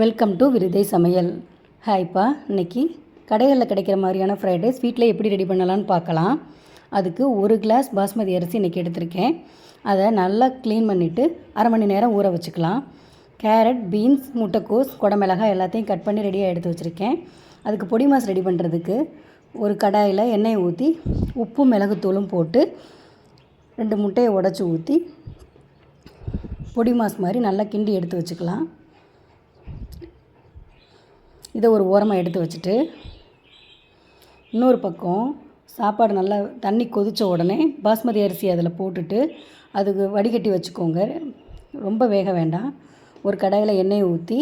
Welcome to விருதை சமையல். ஹாய்ப்பா. இன்றைக்கி கடைகளில் கிடைக்கிற மாதிரியான ஃப்ரைட் ரைஸ் வீட்டில் எப்படி ரெடி பண்ணலான்னு பார்க்கலாம். அதுக்கு 1 கிளாஸ் பாஸ்மதி அரிசி இன்றைக்கி எடுத்திருக்கேன். அதை நல்லா க்ளீன் பண்ணிவிட்டு அரை மணி நேரம் ஊற வச்சுக்கலாம். கேரட், பீன்ஸ், முட்டைக்கோஸ், குடமிளகாய் எல்லாத்தையும் கட் பண்ணி ரெடியாக எடுத்து வச்சுருக்கேன். அதுக்கு பொடி மாஸ் ரெடி பண்ணுறதுக்கு ஒரு கடாயில் எண்ணெயை ஊற்றி உப்பும் மிளகுத்தூளும் போட்டு 2 முட்டையை உடச்சி ஊற்றி பொடி மாஸ் மாதிரி நல்லா கிண்டி எடுத்து வச்சுக்கலாம். இதை ஒரு ஓரமாக எடுத்து வச்சுட்டு இன்னொரு பக்கம் சாப்பாடு நல்லா தண்ணி கொதித்த உடனே பாஸ்மதி அரிசி அதில் போட்டுட்டு அதுக்கு வடிகட்டி வச்சுக்கோங்க. ரொம்ப வேக வேண்டாம். ஒரு கடாயில் எண்ணெயை ஊற்றி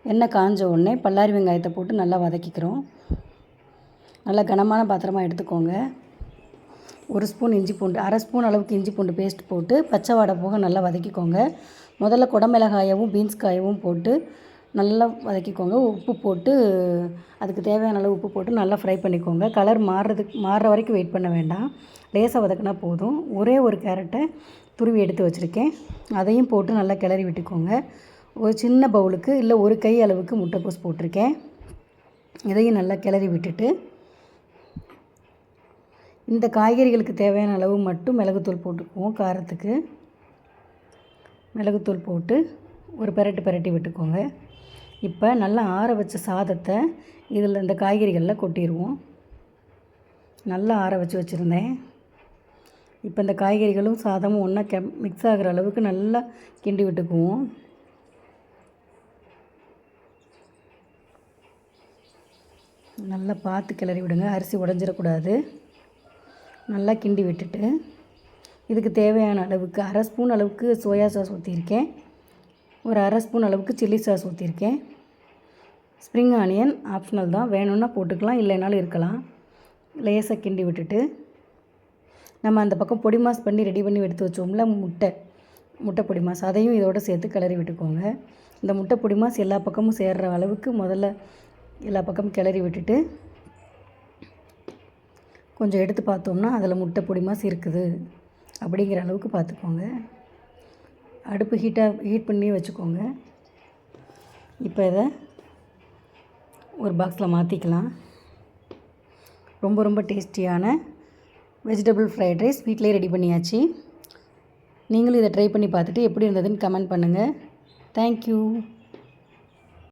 எண்ணெய் காஞ்ச உடனே பல்லாரி வெங்காயத்தை போட்டு நல்லா வதக்கிக்கிறோம். நல்லா கனமான பாத்திரமாக எடுத்துக்கோங்க. 1 ஸ்பூன் இஞ்சி பூண்டு, அரை ஸ்பூன் அளவுக்கு இஞ்சி பூண்டு பேஸ்ட் போட்டு பச்சை வாடை போக நல்லா வதக்கிக்கோங்க. முதல்ல குடமிளகாயவும் பீன்ஸ் காயவும் போட்டு நல்லா வதக்கிக்கோங்க. உப்பு போட்டு அதுக்கு தேவையான அளவு உப்பு போட்டு நல்லா ஃப்ரை பண்ணிக்கோங்க. கலர் மாறுற வரைக்கும் வெயிட் பண்ண வேண்டாம். லேசாக வதக்கினா போதும். ஒரே ஒரு கேரட்டை துருவி எடுத்து வச்சுருக்கேன். அதையும் போட்டு நல்லா கிளறி விட்டுக்கோங்க. ஒரு சின்ன பவுலுக்கு இல்லை ஒரு கை அளவுக்கு முட்டைக்கோஸ் போட்டிருக்கேன். இதையும் நல்லா கிளறி விட்டுட்டு இந்த காய்கறிகளுக்கு தேவையான அளவு மட்டும் மிளகுத்தூள் போட்டுக்குவோம். காரத்துக்கு மிளகுத்தூள் போட்டு ஒரு பெரட்டி விட்டுக்கோங்க. இப்போ நல்லா ஆற வச்ச சாதத்தை இதில் இந்த காய்கறிகளில் கொட்டிடுவோம். நல்லா ஆற வச்சுருந்தேன். இப்போ இந்த காய்கறிகளும் சாதமும் ஒன்றா மிக்ஸ் ஆகிற அளவுக்கு நல்லா கிண்டி விட்டுக்குவோம். நல்லா பார்த்து கிளறி விடுங்க. அரிசி உடஞ்சிடக்கூடாது. நல்லா கிண்டி விட்டுட்டு இதுக்கு தேவையான அளவுக்கு அரை ஸ்பூன் அளவுக்கு சோயா சாஸ் ஊற்றியிருக்கேன். ஒரு அரை ஸ்பூன் அளவுக்கு சில்லி சாஸ் ஊற்றிருக்கேன். ஸ்ப்ரிங் ஆனியன் ஆப்ஷனல் தான், வேணும்னா போட்டுக்கலாம், இல்லைனாலும் இருக்கலாம். லேசாக கிண்டி விட்டுட்டு நம்ம அந்த பக்கம் பொடி மாஸ் பண்ணி ரெடி பண்ணி எடுத்து வச்சோம்ல முட்டை பொடி மாஸ், அதையும் இதோடு சேர்த்து கிளறி விட்டுக்கோங்க. இந்த முட்டை பொடி மாஸ் எல்லா பக்கமும் சேர்கிற அளவுக்கு முதல்ல எல்லா பக்கமும் கிளறி விட்டுட்டு கொஞ்சம் எடுத்து பார்த்தோம்னா அதில் முட்டை பொடி மாஸ் இருக்குது அப்படிங்கிற அளவுக்கு பார்த்துக்கோங்க. அடுப்பு ஹீட் பண்ணி வச்சுக்கோங்க. இப்போ இதை ஒரு பாக்ஸில் மாற்றிக்கலாம். ரொம்ப டேஸ்டியான வெஜிடபிள் ஃப்ரைட் ரைஸ் வீட்டிலே ரெடி பண்ணியாச்சு. நீங்களும் இதை ட்ரை பண்ணி பார்த்துட்டு எப்படி இருந்ததுன்னு கமெண்ட் பண்ணுங்கள். தேங்க்யூ.